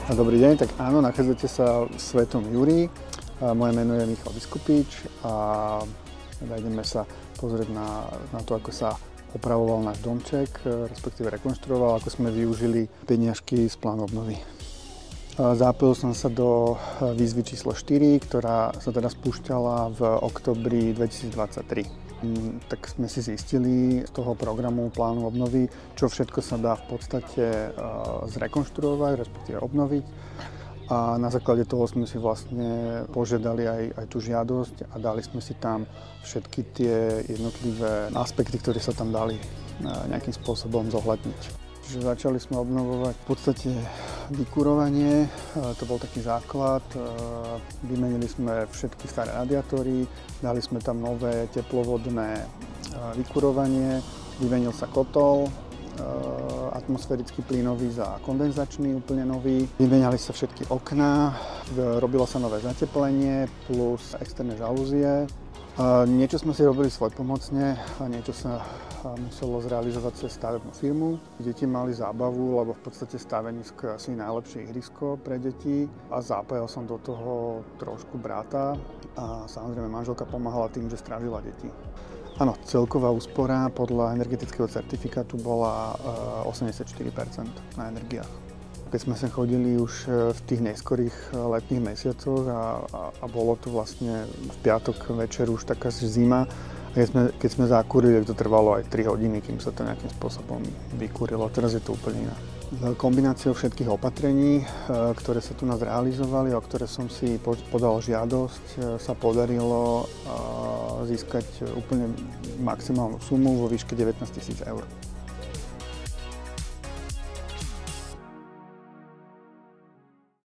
Dobrý deň, tak áno, nachádzate sa v Svetom Juri. Moje meno je Michal Biskupič a ideme sa pozrieť na to, ako sa opravoval náš domček, respektíve rekonštruoval, ako sme využili peniažky z plánu obnovy. Zapojil som sa do výzvy číslo 4, ktorá sa teda spúšťala v októbri 2023. Tak sme si zistili z toho programu plánu obnovy, čo všetko sa dá v podstate zrekonštruovať, respektíve obnoviť. A na základe toho sme si vlastne požiadali aj tú žiadosť a dali sme si tam všetky tie jednotlivé aspekty, ktoré sa tam dali nejakým spôsobom zohľadniť. Čiže začali sme obnovovať v podstate vykurovanie, to bol taký základ, vymenili sme všetky staré radiátory, dali sme tam nové teplovodné vykurovanie, vymenil sa kotol, atmosférický plynový za kondenzačný úplne nový, vymenali sa všetky okná, robilo sa nové zateplenie plus externé žalúzie. Niečo sme si robili svojpomocne a niečo sa muselo zrealizovať cez stavebnú firmu. Deti mali zábavu, lebo v podstate stavenisko je asi najlepšie ihrisko pre deti a zapájal som do toho trošku brata a samozrejme manželka pomáhala tým, že strážila deti. Áno, celková úspora podľa energetického certifikátu bola 84% na energiách. Keď sme sa chodili už v tých neskorých letných mesiacoch a bolo to vlastne v piatok večer už taká zima, a keď sme zakúrili, tak to trvalo aj 3 hodiny, kým sa to nejakým spôsobom vykúrilo. Teraz je to úplne iné. Kombináciou všetkých opatrení, ktoré sa tu nás realizovali, o ktoré som si podal žiadosť, sa podarilo získať úplne maximálnu sumu vo výške 19 000 eur.